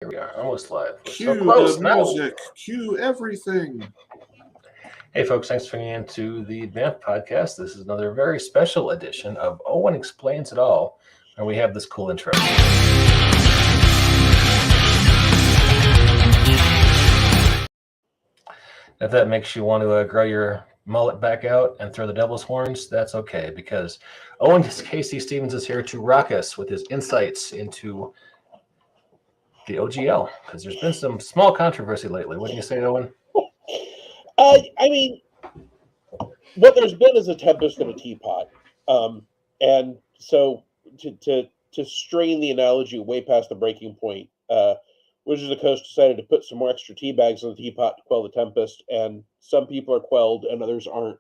Here we are, almost live. We're so Cue close the now. music. Cue everything. Hey, folks, thanks for tuning in to the Advanced Podcast. This is another very special edition of Owen Explains It All, and we have this cool intro. If that makes you want to grow your mullet back out and throw the devil's horns, that's okay, because Owen KC Stephens is here to rock us with his insights into the OGL, because there's been some small controversy lately. Wouldn't you say, Owen? I mean, what there's been is a tempest in a teapot, and so to strain the analogy way past the breaking point, Wizards of the Coast decided to put some more extra tea bags in the teapot to quell the tempest, and some people are quelled and others aren't.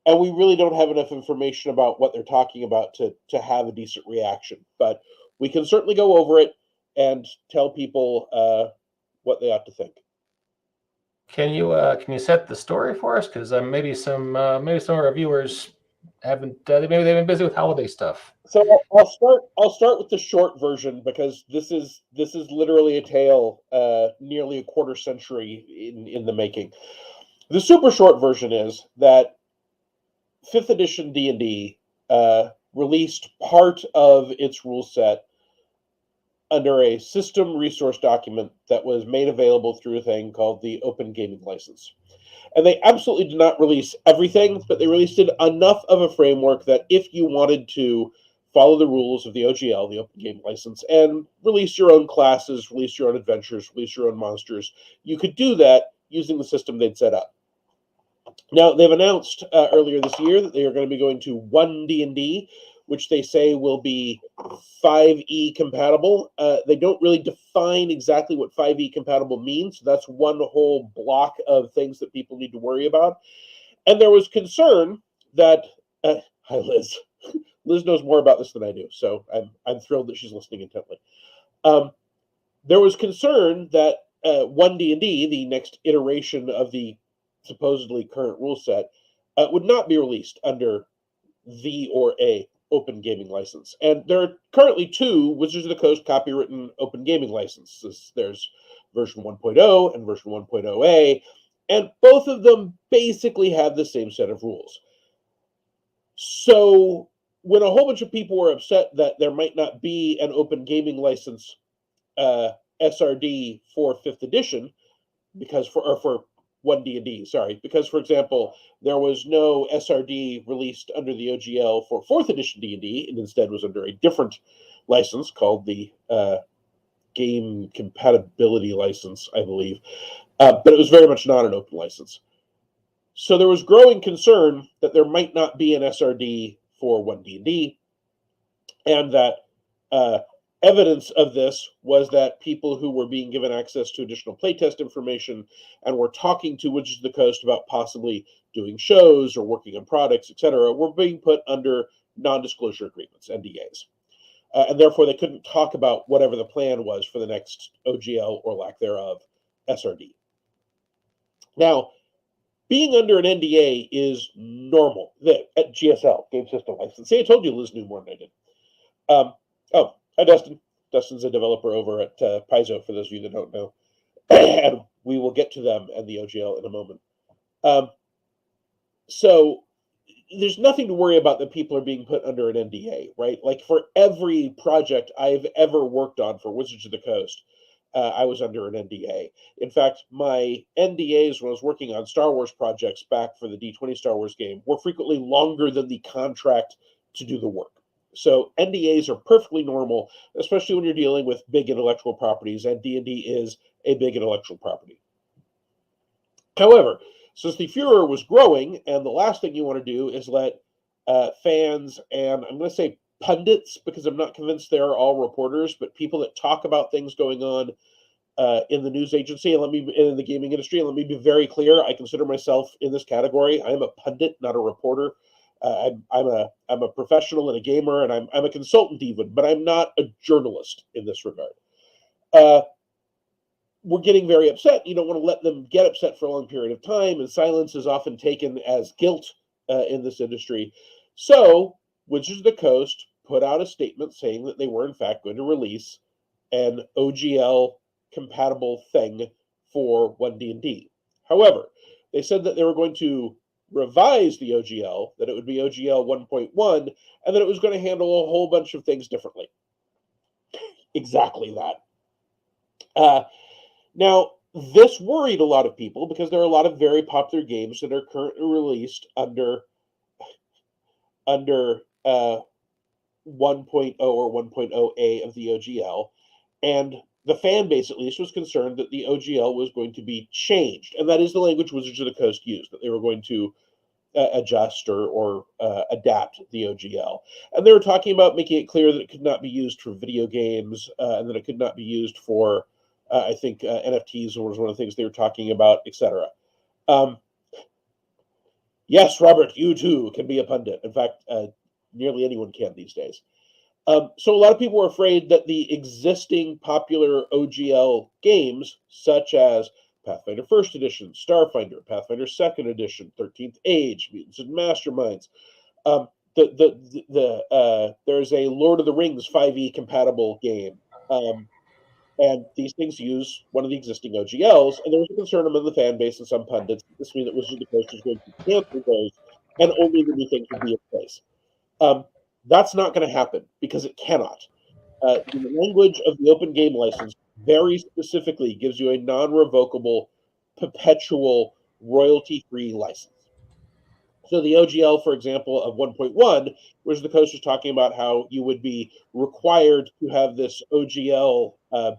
And we really don't have enough information about what they're talking about to have a decent reaction. But we can certainly go over it and tell people what they ought to think. Can you set the story for us? Because maybe some of our viewers haven't. Maybe they've been busy with holiday stuff. So I'll start with the short version, because this is literally a tale nearly a quarter century in the making. The super short version is that 5th edition D&D released part of its rule set under a system resource document that was made available through a thing called the Open Gaming License. And they absolutely did not release everything, but they released enough of a framework that if you wanted to follow the rules of the OGL, the Open Gaming License, and release your own classes, release your own adventures, release your own monsters, you could do that using the system they'd set up. Now, they've announced earlier this year that they are going to be going to 1D&D, which they say will be 5e compatible. They don't really define exactly what 5e compatible means. So that's one whole block of things that people need to worry about. And there was concern that hi, Liz. Liz knows more about this than I do, so I'm thrilled that she's listening intently. There was concern that 1D&D, the next iteration of the supposedly current rule set, would not be released under the or a Open Gaming License. And there are currently 2 Wizards of the Coast copywritten Open Gaming Licenses. There's version 1.0 and version 1.0a, and both of them basically have the same set of rules. So when a whole bunch of people were upset that there might not be an Open Gaming License SRD for 5th edition, because for 1D&D, because, for example, there was no SRD released under the OGL for 4th edition D&D, and instead was under a different license called the Game Compatibility License, I believe, but it was very much not an open license. So there was growing concern that there might not be an SRD for 1D&D, and that evidence of this was that people who were being given access to additional playtest information and were talking to Wizards of the Coast about possibly doing shows or working on products, etc., were being put under non-disclosure agreements, NDAs. And therefore, they couldn't talk about whatever the plan was for the next OGL, or lack thereof, SRD. Now, being under an NDA is normal at GSL, Game System License. See, I told you Liz knew more than I did. Hi, Dustin. Dustin's a developer over at Paizo, for those of you that don't know. And we will get to them and the OGL in a moment. So there's nothing to worry about that people are being put under an NDA, right? Like, for every project I've ever worked on for Wizards of the Coast, I was under an NDA. In fact, my NDAs when I was working on Star Wars projects back for the D20 Star Wars game were frequently longer than the contract to do the work. So NDAs are perfectly normal, especially when you're dealing with big intellectual properties, and D&D is a big intellectual property. However, since the furor was growing, and the last thing you want to do is let fans, and I'm going to say pundits, because I'm not convinced they're all reporters, but people that talk about things going on in the news agency, and in the gaming industry, and let me be very clear, I consider myself in this category. I am a pundit, not a reporter. I'm a professional and a gamer, and I'm a consultant even, but I'm not a journalist in this regard. We're getting very upset. You don't want to let them get upset for a long period of time, and silence is often taken as guilt in this industry. So Wizards of the Coast put out a statement saying that they were in fact going to release an OGL compatible thing for 1D&D. However, they said that they were going to revise the OGL, that it would be OGL 1.1, and that it was going to handle a whole bunch of things differently. Exactly that. Now, this worried a lot of people because there are a lot of very popular games that are currently released under 1.0 or 1.0A of the OGL, and the fan base, at least, was concerned that the OGL was going to be changed, and that is the language Wizards of the Coast used, that they were going to adjust or adapt the OGL. And they were talking about making it clear that it could not be used for video games, and that it could not be used for, I think, NFTs was one of the things they were talking about, etc. Yes, Robert, you too can be a pundit. In fact, nearly anyone can these days. So a lot of people were afraid that the existing popular OGL games, such as Pathfinder First Edition, Starfinder, Pathfinder Second Edition, 13th Age, Mutants and Masterminds, there's a Lord of the Rings 5e compatible game, and these things use one of the existing OGLs, and there was a concern among the fan base and some pundits that this means that Wizards of the Coast is going to cancel those, and only the new things would be in place. That's not going to happen because it cannot. The language of the open game license very specifically gives you a non-revocable, perpetual, royalty-free license. So the OGL, for example, of 1.1, Wizards of the Coast was talking about how you would be required to have this OGL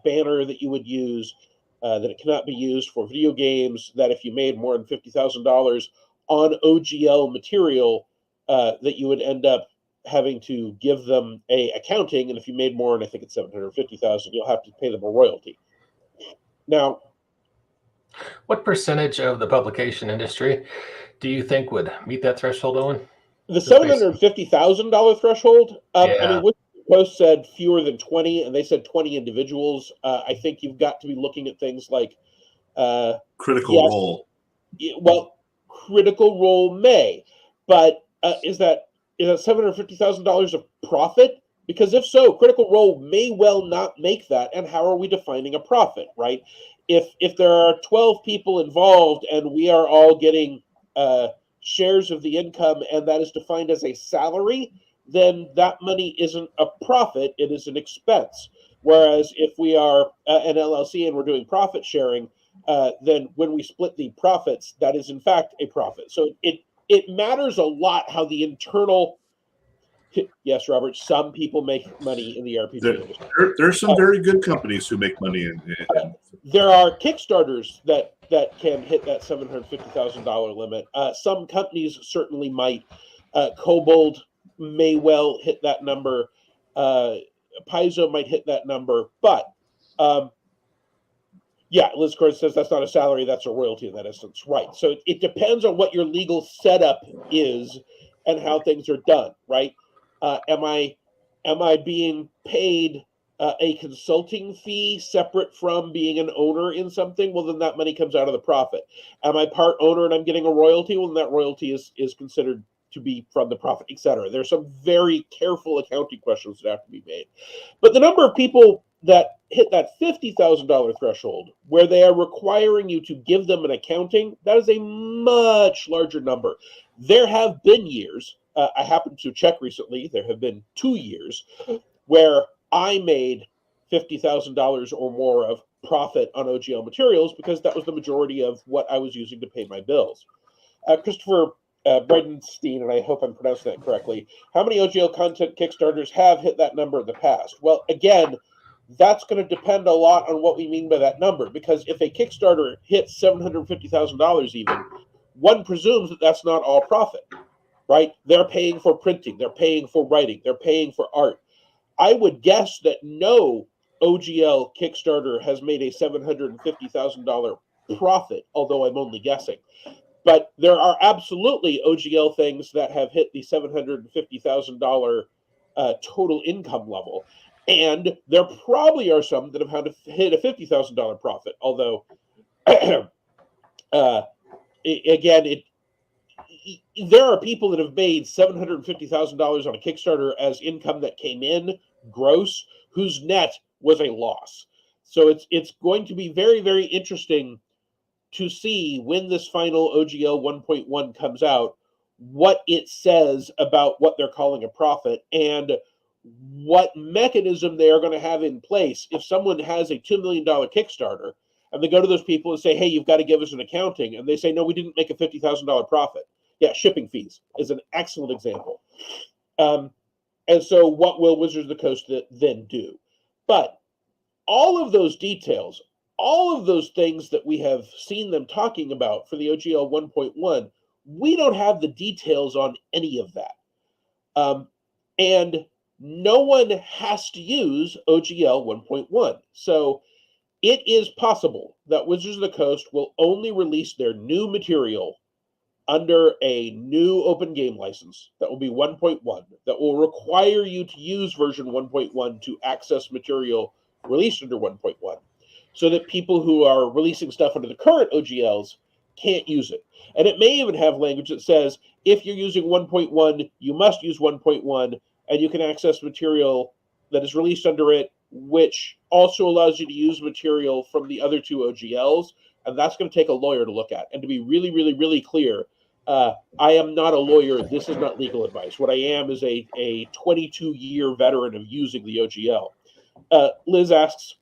banner that you would use, that it cannot be used for video games, that if you made more than $50,000 on OGL material, that you would end up having to give them a accounting, and if you made more, and I think it's $750,000, you'll have to pay them a royalty. Now, what percentage of the publication industry do you think would meet that threshold, Owen? The $750,000 threshold. I mean, Wizards of the Coast said fewer than 20, and they said 20 individuals. I think you've got to be looking at things like Critical Role. Well, Critical Role may, but is that $750,000 of profit? Because if so, Critical Role may well not make that, and how are we defining a profit, right? If there are 12 people involved and we are all getting shares of the income, and that is defined as a salary, then that money isn't a profit, it is an expense. Whereas if we are an LLC and we're doing profit sharing, then when we split the profits, that is in fact a profit. So it matters a lot how the internal. Yes, Robert, some people make money in the RPG industry. There's some very good companies who make money in there are Kickstarters that can hit that $750,000 limit. Some companies certainly might. Kobold may well hit that number. Paizo might hit that number. But, yeah, Liz Cord says that's not a salary, that's a royalty in that instance. Right. So it depends on what your legal setup is and how things are done, right? Am I being paid a consulting fee separate from being an owner in something? Well, then that money comes out of the profit. Am I part owner and I'm getting a royalty? Well, then that royalty is considered to be from the profit, etc. There's some very careful accounting questions that have to be made. But the number of people that hit that $50,000 threshold, where they are requiring you to give them an accounting, that is a much larger number. There have been years, I happened to check recently, there have been 2 years where I made $50,000 or more of profit on OGL materials because that was the majority of what I was using to pay my bills. Christopher Bredenstein, and I hope I'm pronouncing that correctly, how many OGL content Kickstarters have hit that number in the past? Well, again, that's going to depend a lot on what we mean by that number, because if a Kickstarter hits $750,000 even, one presumes that that's not all profit, right? They're paying for printing, they're paying for writing, they're paying for art. I would guess that no OGL Kickstarter has made a $750,000 profit, although I'm only guessing. But there are absolutely OGL things that have hit the $750,000 total income level. And there probably are some that have had to hit a $50,000 profit, although, again, there are people that have made $750,000 on a Kickstarter as income that came in, gross, whose net was a loss. So it's going to be very, very interesting to see when this final OGL 1.1 comes out, what it says about what they're calling a profit and what mechanism they are going to have in place. If someone has a $2 million Kickstarter and they go to those people and say, hey, you've got to give us an accounting, and they say, no, we didn't make a $50,000 profit. Yeah, shipping fees is an excellent example. And so what will Wizards of the Coast then do? But all of those details, all of those things that we have seen them talking about for the OGL 1.1, we don't have the details on any of that. And no one has to use OGL 1.1. So it is possible that Wizards of the Coast will only release their new material under a new open game license that will be 1.1, that will require you to use version 1.1 to access material released under 1.1, so that people who are releasing stuff under the current OGLs can't use it. And it may even have language that says, if you're using 1.1, you must use 1.1, and you can access material that is released under it, which also allows you to use material from the other two OGLs. And that's going to take a lawyer to look at. And to be really, really, really clear, I am not a lawyer. This is not legal advice. What I am is a 22-year veteran of using the OGL. Liz asks,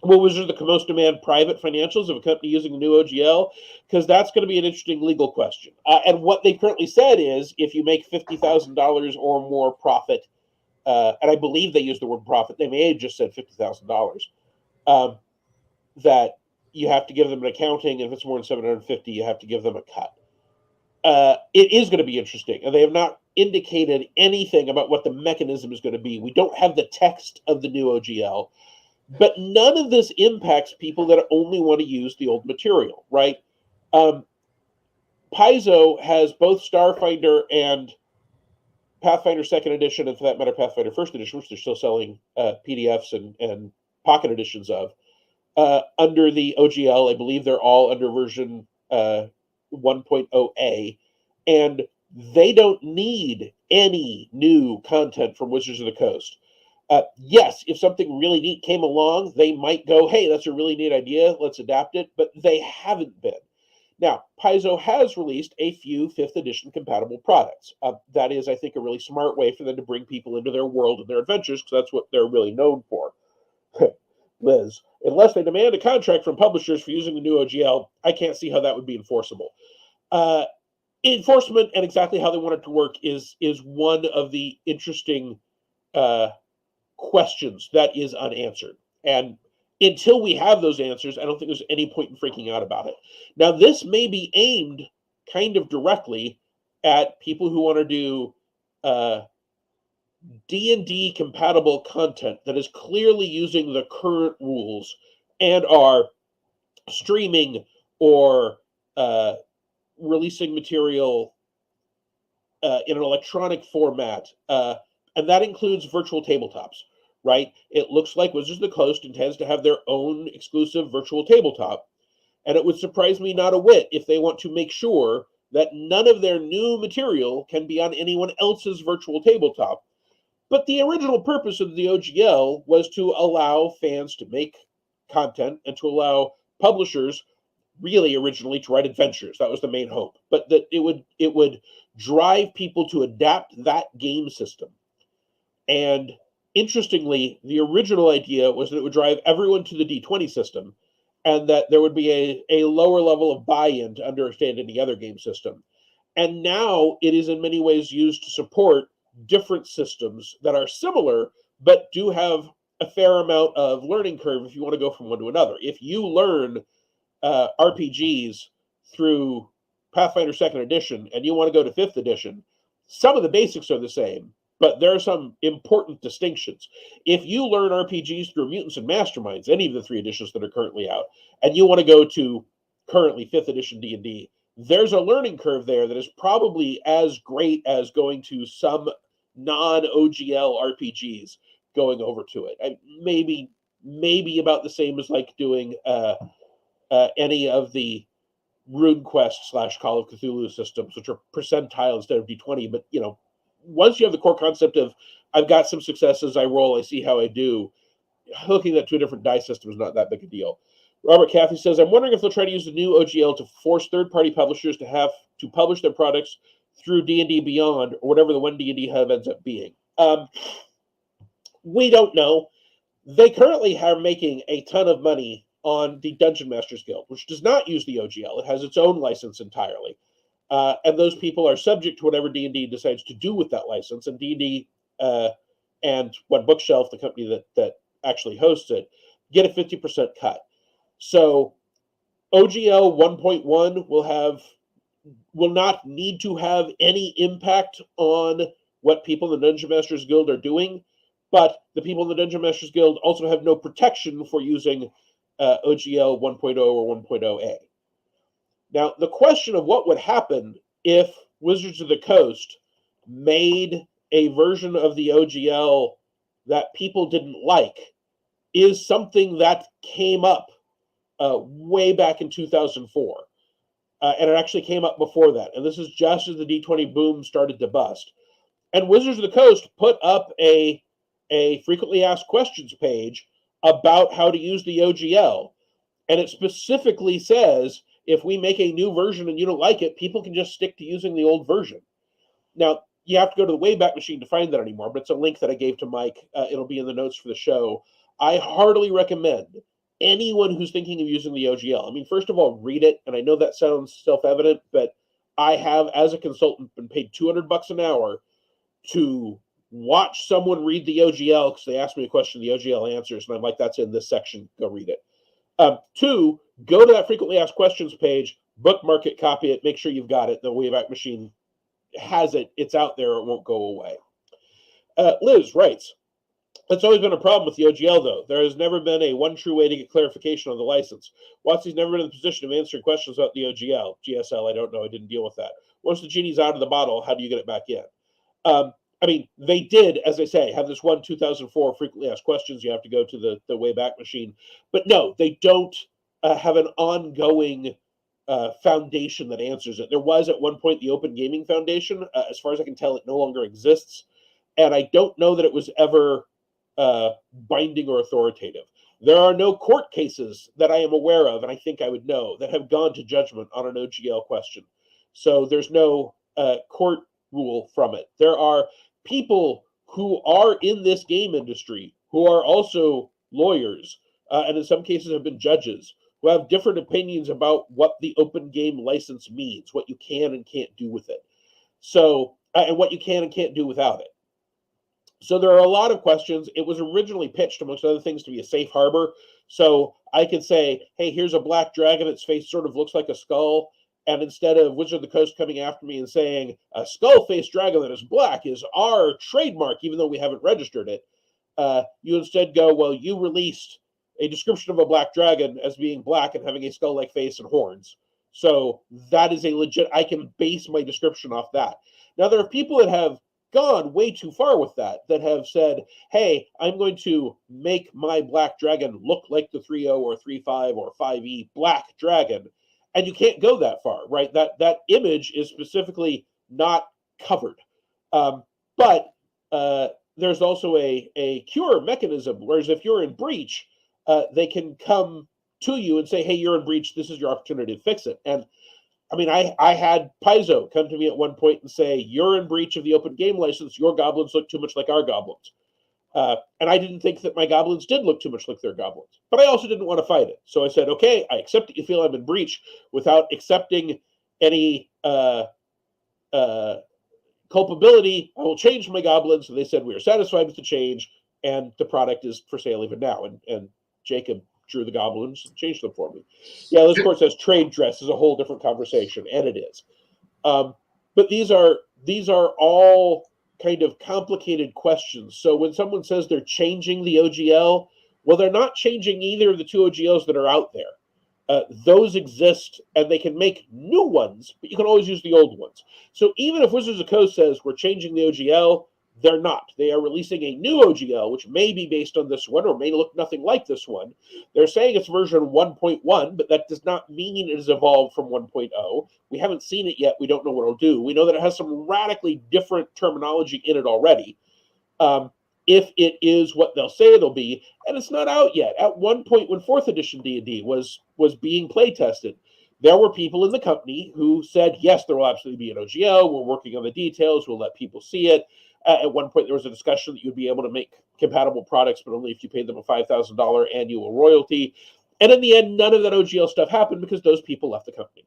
will Wizards of the Coast demand private financials of a company using the new OGL? Because that's going to be an interesting legal question. And what they currently said is, if you make $50,000 or more profit, and I believe they used the word profit, they may have just said $50,000, that you have to give them an accounting. If it's more than $750, you have to give them a cut. It is going to be interesting, and they have not indicated anything about what the mechanism is going to be. We don't have the text of the new OGL, but none of this impacts people that only want to use the old material, right? Paizo has both Starfinder and Pathfinder 2nd Edition, and for that matter, Pathfinder 1st Edition, which they're still selling PDFs and pocket editions of, under the OGL. I believe they're all under version 1.0A, and they don't need any new content from Wizards of the Coast. Yes, if something really neat came along, they might go, hey, that's a really neat idea, let's adapt it, but they haven't been. Now, Paizo has released a few 5th edition compatible products. That is, I think, a really smart way for them to bring people into their world and their adventures, because that's what they're really known for. Liz, unless they demand a contract from publishers for using the new OGL, I can't see how that would be enforceable. Enforcement and exactly how they want it to work is one of the interesting questions that is unanswered. And until we have those answers, I don't think there's any point in freaking out about it. Now, this may be aimed kind of directly at people who want to do D&D compatible content that is clearly using the current rules and are streaming or releasing material in an electronic format. And that includes virtual tabletops, right? It looks like Wizards of the Coast intends to have their own exclusive virtual tabletop. And it would surprise me not a whit if they want to make sure that none of their new material can be on anyone else's virtual tabletop. But the original purpose of the OGL was to allow fans to make content and to allow publishers really originally to write adventures. That was the main hope. But that it would drive people to adapt that game system. And interestingly, the original idea was that it would drive everyone to the D20 system, and that there would be a lower level of buy-in to understand any other game system. And now it is in many ways used to support different systems that are similar, but do have a fair amount of learning curve if you want to go from one to another. If you learn RPGs through Pathfinder 2nd Edition and you want to go to 5th Edition, some of the basics are the same, but there are some important distinctions. If you learn RPGs through Mutants and Masterminds, any of the 3 editions that are currently out, and you want to go to currently 5th Edition D&D, there's a learning curve there that is probably as great as going to some non-OGL RPGs going over to it. Maybe about the same as like doing any of the RuneQuest / Call of Cthulhu systems, which are percentile instead of D20. But, once you have the core concept of, I've got some successes, I roll, I see how I do, hooking that to a different die system is not that big a deal. Robert Cathy says, I'm wondering if they'll try to use the new OGL to force third-party publishers to have to publish their products through D&D Beyond or whatever the one D&D hub ends up being. We don't know. They currently are making a ton of money on the Dungeon Masters Guild, which does not use the OGL. It has its own license entirely. And those people are subject to whatever D&D decides to do with that license. And D&D and One Bookshelf, the company that actually hosts it, get a 50% cut. So OGL 1.1 will not need to have any impact on what people in the Dungeon Masters Guild are doing, but the people in the Dungeon Masters Guild also have no protection for using OGL 1.0 or 1.0A. Now, the question of what would happen if Wizards of the Coast made a version of the OGL that people didn't like is something that came up way back in 2004. And it actually came up before that. And this is just as the D20 boom started to bust. And Wizards of the Coast put up a frequently asked questions page about how to use the OGL. And it specifically says, if we make a new version and you don't like it, people can just stick to using the old version. Now, you have to go to the Wayback Machine to find that anymore, but it's a link that I gave to Mike. It'll be in the notes for the show. I heartily recommend anyone who's thinking of using the OGL. I mean, first of all, read it. And I know that sounds self-evident, but I have, as a consultant, been paid $200 an hour to watch someone read the OGL because they asked me a question, the OGL answers, and I'm like, that's in this section. Go read it. 2, go to that frequently asked questions page, bookmark it, copy it, make sure you've got it. The Wayback Machine has it. It's out there. It won't go away. Liz writes, it's always been a problem with the OGL, though. There has never been a one true way to get clarification on the license. Watsy's never been in the position of answering questions about the OGL. GSL, I don't know. I didn't deal with that. Once the genie's out of the bottle, how do you get it back in? I mean, they did, as I say, have this one 2004 frequently asked questions. You have to go to the Wayback Machine. But no, they don't have an ongoing foundation that answers it. There was at one point the Open Gaming Foundation. As far as I can tell, it no longer exists. And I don't know that it was ever binding or authoritative. There are no court cases that I am aware of, and I think I would know, that have gone to judgment on an OGL question. So there's no court rule from it. There are people who are in this game industry who are also lawyers, and in some cases have been judges, who have different opinions about what the open game license means, what you can and can't do with it. So, and what you can and can't do without it. So there are a lot of questions. It was originally pitched, amongst other things, to be a safe harbor. So I could say, hey, here's a black dragon. Its face sort of looks like a skull. And instead of Wizard of the Coast coming after me and saying, a skull-faced dragon that is black is our trademark, even though we haven't registered it, you instead go, well, you released a description of a black dragon as being black and having a skull-like face and horns. So that is a legit, I can base my description off that. Now, there are people that have gone way too far with that have said, hey, I'm going to make my black dragon look like the 3.0 or 3.5 or 5e black dragon. And you can't go that far, right? That image is specifically not covered. But there's also a cure mechanism, whereas if you're in breach, they can come to you and say, hey, you're in breach. This is your opportunity to fix it. And I mean, I had Paizo come to me at one point and say, you're in breach of the open game license. Your goblins look too much like our goblins. And I didn't think that my goblins did look too much like their goblins. But I also didn't want to fight it. So I said, okay, I accept that you feel I'm in breach without accepting any culpability. I will change my goblins. And they said, we are satisfied with the change. And the product is for sale even now. And Jacob drew the goblins and changed them for me. Yeah, this court says trade dress is a whole different conversation. And it is. But these are all kind of complicated questions. So when someone says they're changing the OGL, well, they're not changing either of the two OGLs that are out there. Those exist, and they can make new ones, but you can always use the old ones. So even if Wizards of the Coast says we're changing the OGL, they're not. They are releasing a new OGL, which may be based on this one or may look nothing like this one. They're saying it's version 1.1, but that does not mean it has evolved from 1.0. We haven't seen it yet. We don't know what it'll do. We know that it has some radically different terminology in it already. if it is what they'll say it'll be, and it's not out yet. At one point, when 4th edition D&D was being play tested, there were people in the company who said, yes, there will absolutely be an OGL. We're working on the details. We'll let people see it. At one point, there was a discussion that you'd be able to make compatible products, but only if you paid them a $5,000 annual royalty. And in the end, none of that OGL stuff happened because those people left the company.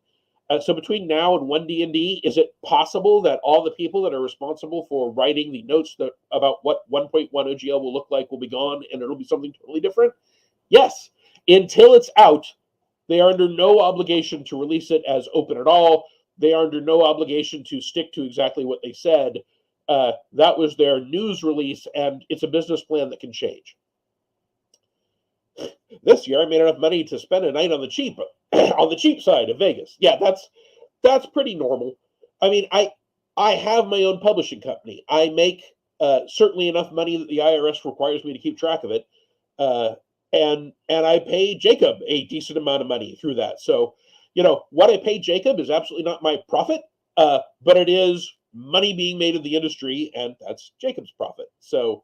So between now and 1D&D, is it possible that all the people that are responsible for writing the notes about what 1.1 OGL will look like will be gone, and it'll be something totally different? Yes. Until it's out, they are under no obligation to release it as open at all. They are under no obligation to stick to exactly what they said. That was their news release, and it's a business plan that can change. This year, I made enough money to spend a night on the cheap side of Vegas. Yeah, that's pretty normal. I mean, I have my own publishing company. I make certainly enough money that the IRS requires me to keep track of it, and I pay Jacob a decent amount of money through that. So, what I pay Jacob is absolutely not my profit, but it is money being made in the industry, and that's Jacob's profit. So,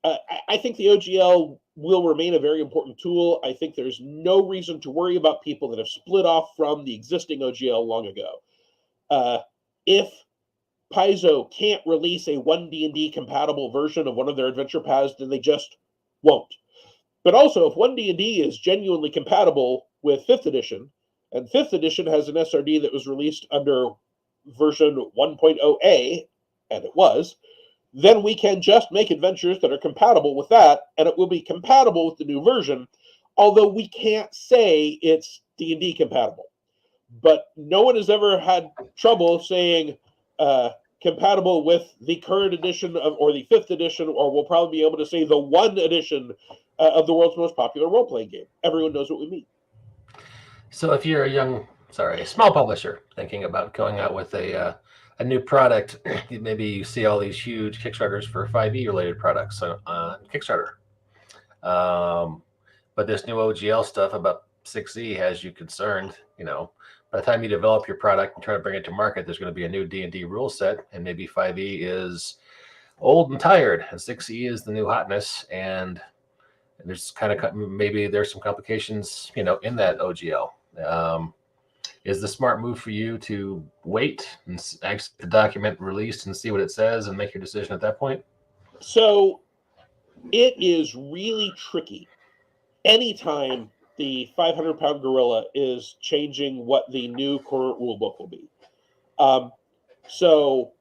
I think the OGL will remain a very important tool. I think there's no reason to worry about people that have split off from the existing OGL long ago. If Paizo can't release a 1D&D compatible version of one of their adventure paths, then they just won't. But also, if 1D&D is genuinely compatible with 5th edition, and 5th edition has an SRD that was released under version 1.0A, and it was, then we can just make adventures that are compatible with that, and it will be compatible with the new version, although we can't say it's D&D compatible. But no one has ever had trouble saying compatible with the current edition or the 5th edition, or we'll probably be able to say the 1 edition of the world's most popular role-playing game. Everyone knows what we mean. So if you're a small publisher thinking about going out with a new product, maybe you see all these huge Kickstarters for 5e related products on Kickstarter. But this new OGL stuff about 6e has you concerned, by the time you develop your product and try to bring it to market, there's going to be a new D&D rule set, and maybe 5e is old and tired, and 6e is the new hotness, and there's maybe there's some complications, in that OGL. Is the smart move for you to wait and actually the document released and see what it says and make your decision at that point? So it is really tricky. Anytime the 500-pound gorilla is changing what the new current rulebook will be. So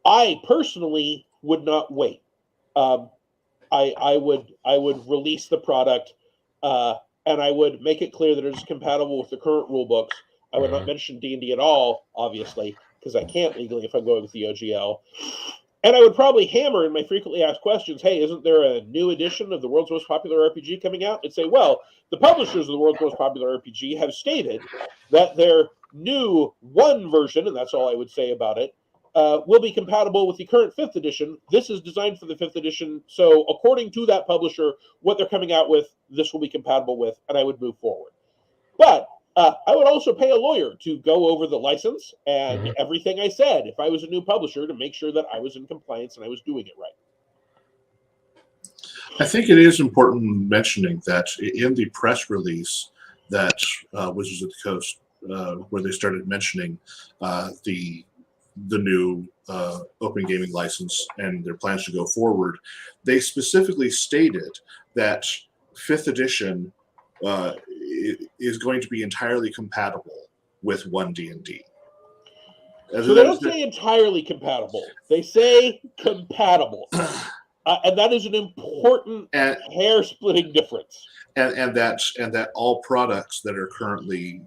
I personally would not wait. I would release the product, and I would make it clear that it is compatible with the current rule books. I would not mention D&D at all, obviously, because I can't legally if I'm going with the OGL. And I would probably hammer in my frequently asked questions, hey, isn't there a new edition of the world's most popular RPG coming out? And say, well, the publishers of the world's most popular RPG have stated that their new 1 version, and that's all I would say about it, will be compatible with the current 5th edition. This is designed for the 5th edition. So according to that publisher, what they're coming out with, this will be compatible with, and I would move forward. But I would also pay a lawyer to go over the license and everything I said if I was a new publisher to make sure that I was in compliance and I was doing it right. I think it is important mentioning that in the press release that Wizards of the Coast, where they started mentioning the new open gaming license and their plans to go forward, they specifically stated that 5th edition is going to be entirely compatible with 1D&D. So they don't say entirely compatible. They say compatible. And that is an important hair-splitting difference. And that all products that are currently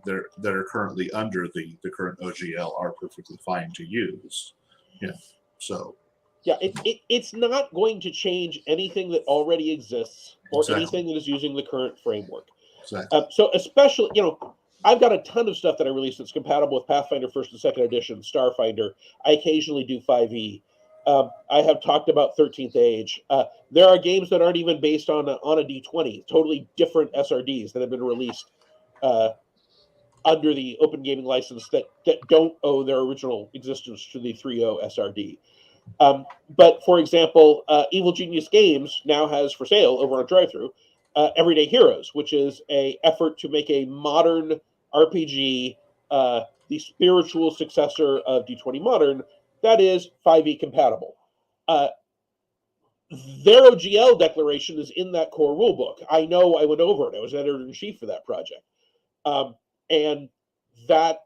under the current OGL are perfectly fine to use. So yeah, it's not going to change anything that already exists or anything that is using the current framework. Exactly. So especially, I've got a ton of stuff that I released that's compatible with Pathfinder 1st and 2nd edition, Starfinder. I occasionally do 5e. I have talked about 13th Age. There are games that aren't even based on a D20, totally different SRDs that have been released under the open gaming license that don't owe their original existence to the 3.0 SRD. But for example, Evil Genius Games now has for sale over on Drive-Thru Everyday Heroes, which is a effort to make a modern RPG, the spiritual successor of D20 Modern, that is 5e compatible. Their OGL declaration is in that core rulebook. I know, I went over it. I was editor-in-chief for that project. And that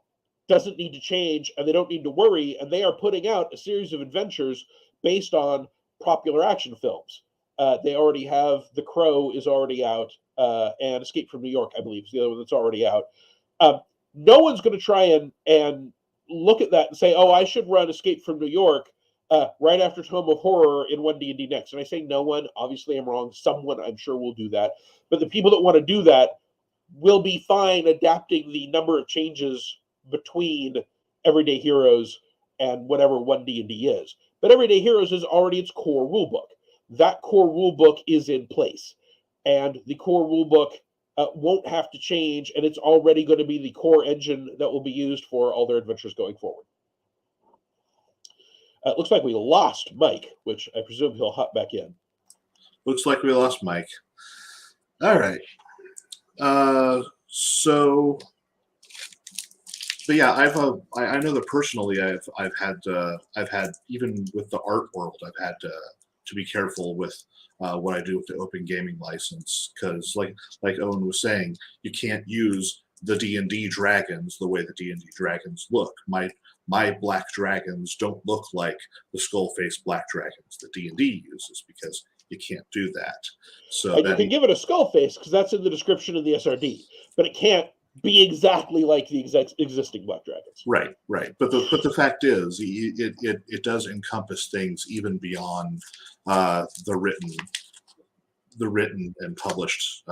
doesn't need to change, and they don't need to worry, and they are putting out a series of adventures based on popular action films. They already have The Crow is already out, and Escape from New York, I believe, is the other one that's already out. No one's going to try and look at that and say, oh, I should run Escape from New York right after Tome of Horror in 1D&D Next. And I say no one. Obviously, I'm wrong. Someone, I'm sure, will do that. But the people that want to do that will be fine adapting the number of changes between Everyday Heroes and whatever 1D&D is. But Everyday Heroes is already its core rulebook. That core rulebook is in place. And the core rulebook won't have to change, and it's already going to be the core engine that will be used for all their adventures going forward. It looks like we lost Mike, which I presume he'll hop back in. Looks like we lost Mike. All right. But yeah, I know that personally I've had even with the art world, I've had to be careful with what I do with the open gaming license, because like Owen was saying, you can't use the D&D dragons the way the D&D dragons look. My black dragons don't look like the skull-faced black dragons that D&D uses, because you can't do that. So you can give it a skull face because that's in the description of the SRD, but it can't be exactly like the existing black dragons. Right. But the fact is, it does encompass things even beyond the written and published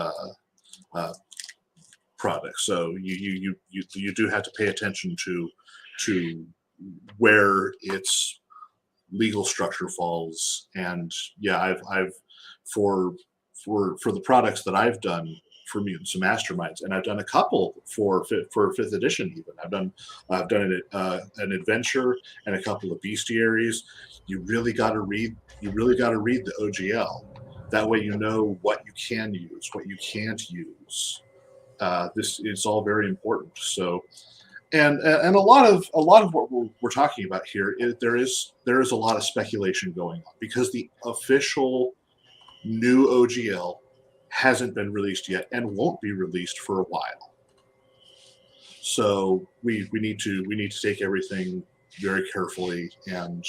products. So you do have to pay attention to where its legal structure falls. And yeah, I've for the products that I've done for Mutants and Masterminds, and I've done a couple for 5th edition even. I've done an adventure and a couple of bestiaries. You really got to read the OGL. That way you know what you can use, what you can't use. This is all very important. So, and a lot of what we're talking about here is there is a lot of speculation going on, because the official new OGL hasn't been released yet and won't be released for a while. So we need to take everything very carefully, and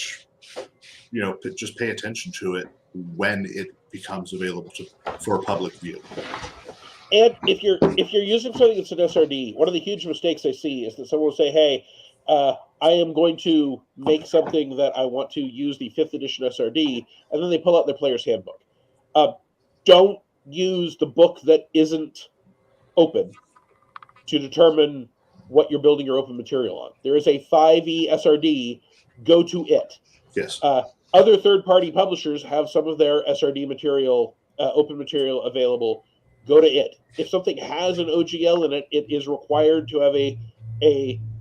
just pay attention to it when it becomes available for public view. And if you're using something that's an SRD, one of the huge mistakes I see is that someone will say, hey, I am going to make something that I want to use the 5th edition SRD, and then they pull out their player's handbook. Don't use the book that isn't open to determine what you're building your open material on. There is a 5e SRD. Go to it. Yes. Other third-party publishers have some of their SRD material, open material available. Go to it. If something has an OGL in it, it is required to have a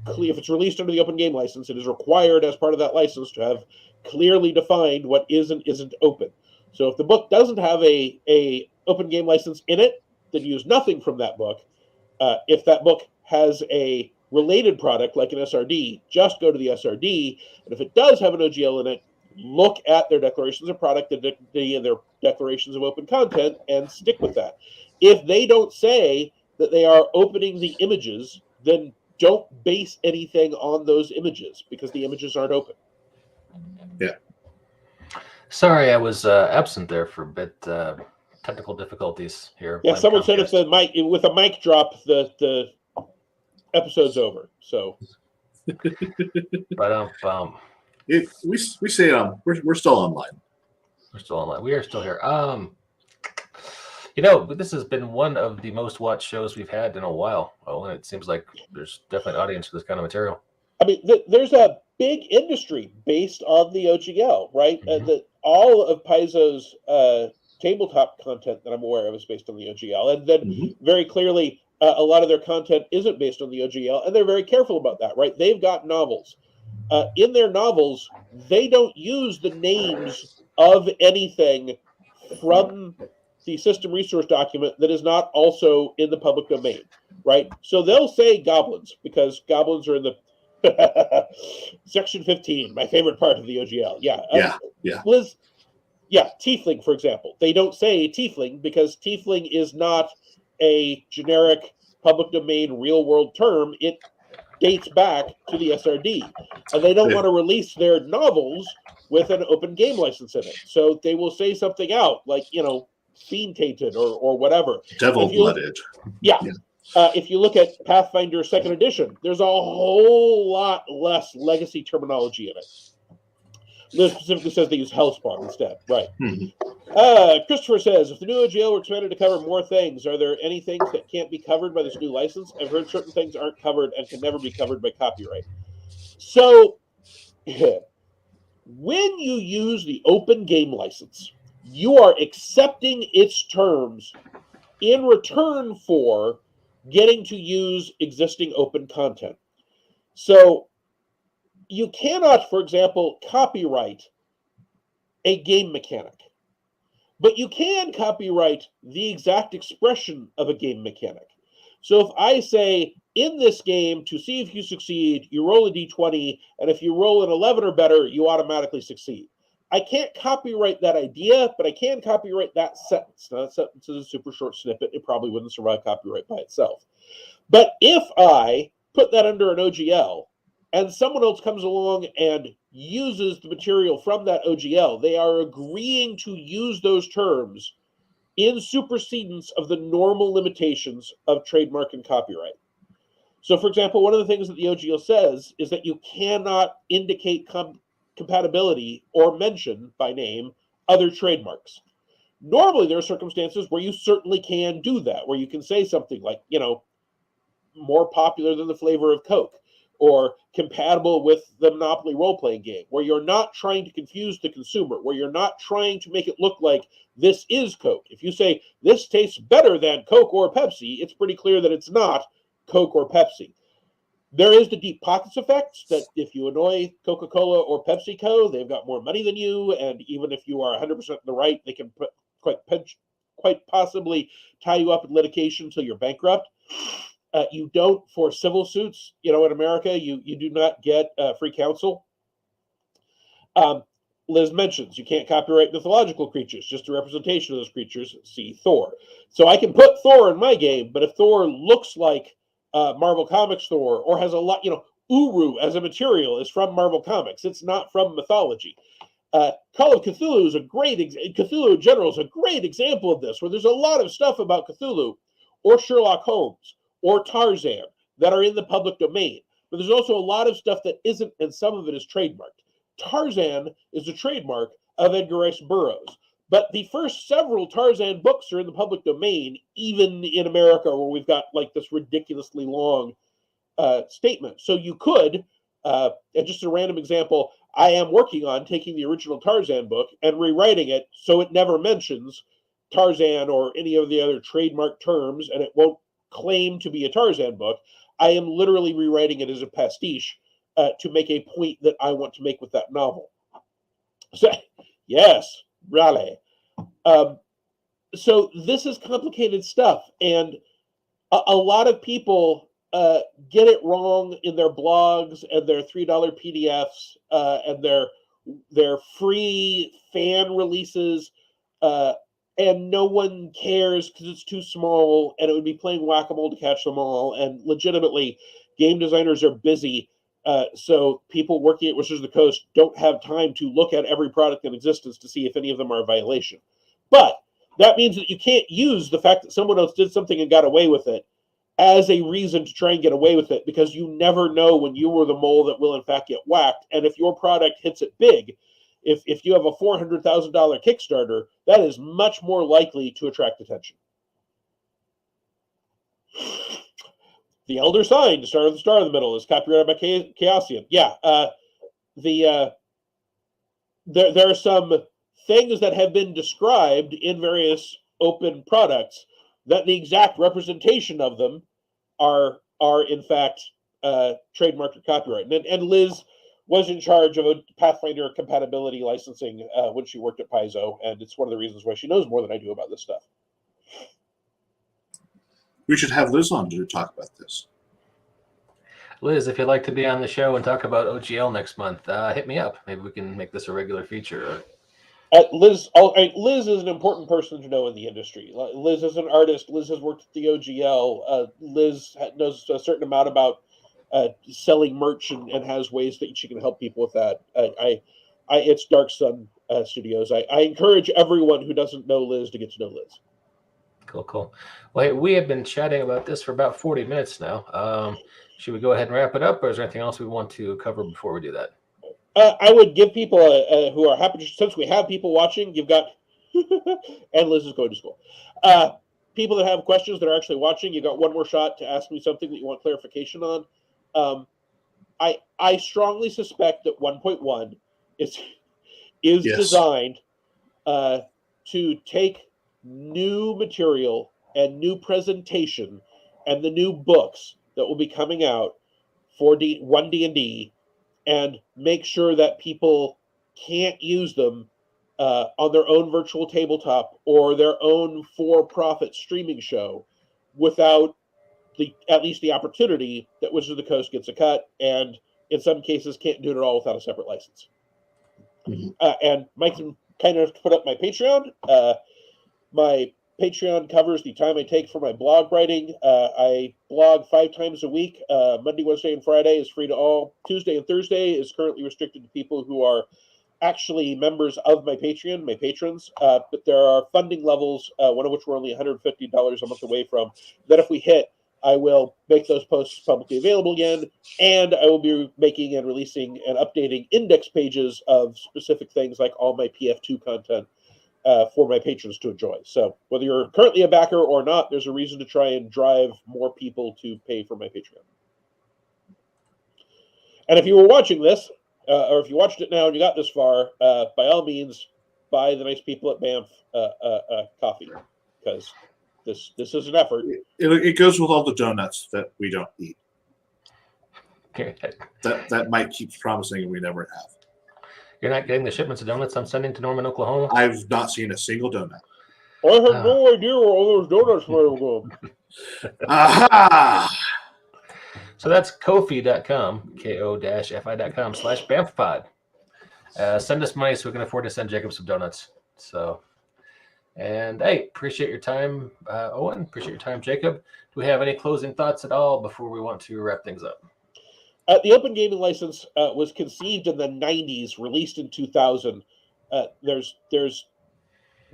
clear. If it's released under the Open Game License, it is required as part of that license to have clearly defined what is and isn't open. So if the book doesn't have a Open Game License in it, then use nothing from that book. If that book has a related product like an SRD, just go to the SRD. And if it does have an OGL in it, look at their declarations of product and their declarations of open content and stick with that. If they don't say that they are opening the images, then don't base anything on those images, because the images aren't open. Yeah. Sorry, I was absent there for a bit. Technical difficulties here. Yeah, someone said if the mic with a mic drop, the episode's over. So, but we say we're still online. We're still online. We are still here. This has been one of the most watched shows we've had in a while. Oh, and it seems like there's definitely an audience for this kind of material. I mean, there's a big industry based on the OGL, right? Mm-hmm. All of Paizo's tabletop content that I'm aware of is based on the OGL. And then very clearly, a lot of their content isn't based on the OGL, and they're very careful about that, right? They've got novels. in their novels, they don't use the names of anything from the system resource document that is not also in the public domain, right? So they'll say goblins because goblins are in the section 15, my favorite part of the OGL. Yeah. Liz, tiefling, for example. They don't say tiefling because tiefling is not a generic public domain real world term. It dates back to the SRD, and they don't want to release their novels with an open game license in it. So they will say something out like, fiend tainted or whatever. Devil blooded. Yeah. If you look at Pathfinder 2nd Edition, there's a whole lot less legacy terminology in it. Liz specifically says they use Hellspawn instead. Right. Christopher says, if the new OGL were expanded to cover more things, are there any things that can't be covered by this new license? I've heard certain things aren't covered and can never be covered by copyright. So, when you use the open game license, you are accepting its terms in return for getting to use existing open content. So, you cannot, for example, copyright a game mechanic. But you can copyright the exact expression of a game mechanic. So if I say, in this game, to see if you succeed, you roll a d20, and if you roll an 11 or better, you automatically succeed. I can't copyright that idea, but I can copyright that sentence. Now, that sentence is a super short snippet. It probably wouldn't survive copyright by itself. But if I put that under an OGL, and someone else comes along and uses the material from that OGL, they are agreeing to use those terms in supersedence of the normal limitations of trademark and copyright. So, for example, one of the things that the OGL says is that you cannot indicate compatibility or mention by name other trademarks. Normally, there are circumstances where you certainly can do that, where you can say something like, more popular than the flavor of Coke, or compatible with the Monopoly role-playing game, where you're not trying to confuse the consumer, where you're not trying to make it look like this is Coke. If you say, this tastes better than Coke or Pepsi, it's pretty clear that it's not Coke or Pepsi. There is the deep pockets effect that if you annoy Coca-Cola or PepsiCo, they've got more money than you, and even if you are 100% in the right, they can quite possibly tie you up in litigation until you're bankrupt. You don't, for civil suits, in America, you do not get free counsel. Liz mentions you can't copyright mythological creatures, just a representation of those creatures. See Thor. So I can put Thor in my game, but if Thor looks like Marvel Comics Thor, or has a lot, Uru as a material is from Marvel Comics. It's not from mythology. Call of Cthulhu is Cthulhu in general is a great example of this, where there's a lot of stuff about Cthulhu, or Sherlock Holmes, or Tarzan that are in the public domain. But there's also a lot of stuff that isn't, and some of it is trademarked. Tarzan is a trademark of Edgar Rice Burroughs. But the first several Tarzan books are in the public domain, even in America, where we've got like this ridiculously long statement. So you could, and just a random example, I am working on taking the original Tarzan book and rewriting it so it never mentions Tarzan or any of the other trademark terms, and it won't claim to be a Tarzan book. I am literally rewriting it as a pastiche to make a point that I want to make with that novel. So, yes, Raleigh. So this is complicated stuff, and a lot of people get it wrong in their blogs and their $3 PDFs and their free fan releases. And no one cares because it's too small, and it would be playing whack-a-mole to catch them all. And legitimately, game designers are busy, so people working at Wizards of the Coast don't have time to look at every product in existence to see if any of them are a violation. But that means that you can't use the fact that someone else did something and got away with it as a reason to try and get away with it, because you never know when you were the mole that will in fact get whacked. And if your product hits it big, if you have a $400,000 Kickstarter, that is much more likely to attract attention. The Elder Sign, Star in the Middle, is copyrighted by Chaosium. Yeah, there are some things that have been described in various open products that the exact representation of them are in fact trademarked or copyrighted. And Liz was in charge of a Pathfinder compatibility licensing when she worked at Paizo, and it's one of the reasons why she knows more than I do about this stuff. We should have Liz on to talk about this. Liz, if you'd like to be on the show and talk about OGL next month, hit me up. Maybe we can make this a regular feature. Liz is an important person to know in the industry. Liz is an artist. Liz has worked at the OGL. Liz knows a certain amount about selling merch and has ways that she can help people with that. It's Dark Sun Studios. I encourage everyone who doesn't know Liz to get to know Liz. Cool. Well, hey, we have been chatting about this for about 40 minutes now. Should we go ahead and wrap it up, or is there anything else we want to cover before we do that? I would give people who are happy, since we have people watching, you've got, and Liz is going to school. People that have questions that are actually watching, you got one more shot to ask me something that you want clarification on. I strongly suspect that 1.1 is yes. designed to take new material and new presentation and the new books that will be coming out for 1D&D and make sure that people can't use them on their own virtual tabletop or their own for-profit streaming show without at least the opportunity that Wizards of the Coast gets a cut, and in some cases can't do it at all without a separate license. Mm-hmm. And Mike can kind of put up my Patreon. My Patreon covers the time I take for my blog writing. I blog 5 times a week. Monday, Wednesday, and Friday is free to all. Tuesday and Thursday is currently restricted to people who are actually members of my Patreon, my patrons. But there are funding levels, one of which we're only $150 a month away from, that if we hit, I will make those posts publicly available again, and I will be making and releasing and updating index pages of specific things like all my PF2 content for my patrons to enjoy. So whether you're currently a backer or not, there's a reason to try and drive more people to pay for my Patreon. And if you were watching this, or if you watched it now and you got this far, by all means, buy the nice people at Banff coffee, because this is an effort. It goes with all the donuts that we don't eat. Okay. That Mike keeps promising and we never have. You're not getting the shipments of donuts I'm sending to Norman, Oklahoma? I've not seen a single donut. I have no idea where all those donuts might have gone. Aha! So that's Ko-fi.com, ko-fi.com/BAMFPod. Send us money so we can afford to send Jacob some donuts. So, and hey, appreciate your time, Owen. Appreciate your time, Jacob. Do we have any closing thoughts at all before we want to wrap things up? The Open Gaming License was conceived in the 90s, released in 2000. There's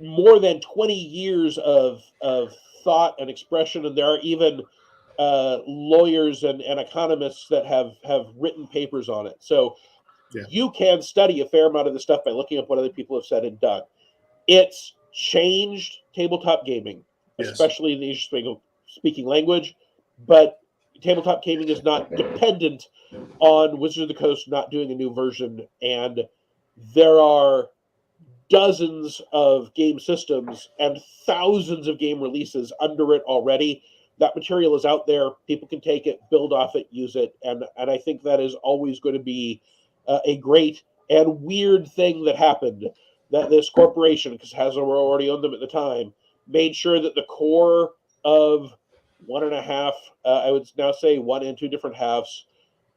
more than 20 years of thought and expression, and there are even lawyers and economists that have written papers on it. So you can study a fair amount of this stuff by looking up what other people have said and done. It's changed tabletop gaming, especially in the English-speaking language, but tabletop gaming is not dependent on Wizards of the Coast not doing a new version, and there are dozens of game systems and thousands of game releases under it already. That material is out there. People can take it, build off it, use it, and I think that is always going to be a great and weird thing that happened, that this corporation, because Hasbro already owned them at the time, made sure that the core of 1.5, I would now say 1 and 2 different halves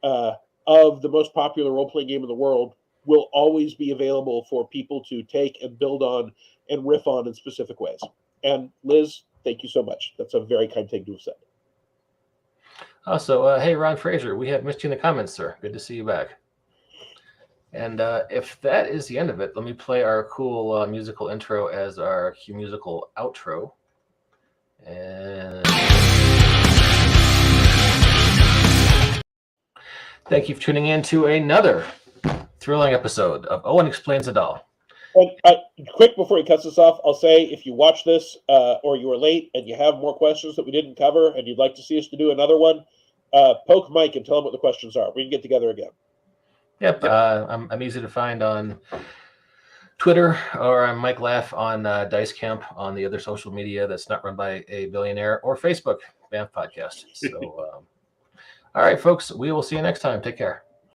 of the most popular role-playing game in the world will always be available for people to take and build on and riff on in specific ways. And Liz, thank you so much. That's a very kind thing to have said. Also, hey, Ron Fraser, we have missed you in the comments, sir. Good to see you back. And if that is the end of it, let me play our cool musical intro as our musical outro. And thank you for tuning in to another thrilling episode of Owen Explains It All. And quick before he cuts us off, I'll say if you watch this or you were late and you have more questions that we didn't cover and you'd like to see us to do another one, poke Mike and tell him what the questions are. We can get together again. Yep. I'm easy to find on Twitter, or I'm Mike Laugh on Dice Camp on the other social media that's not run by a billionaire, or Facebook, Banff Podcast. So, all right, folks, we will see you next time. Take care.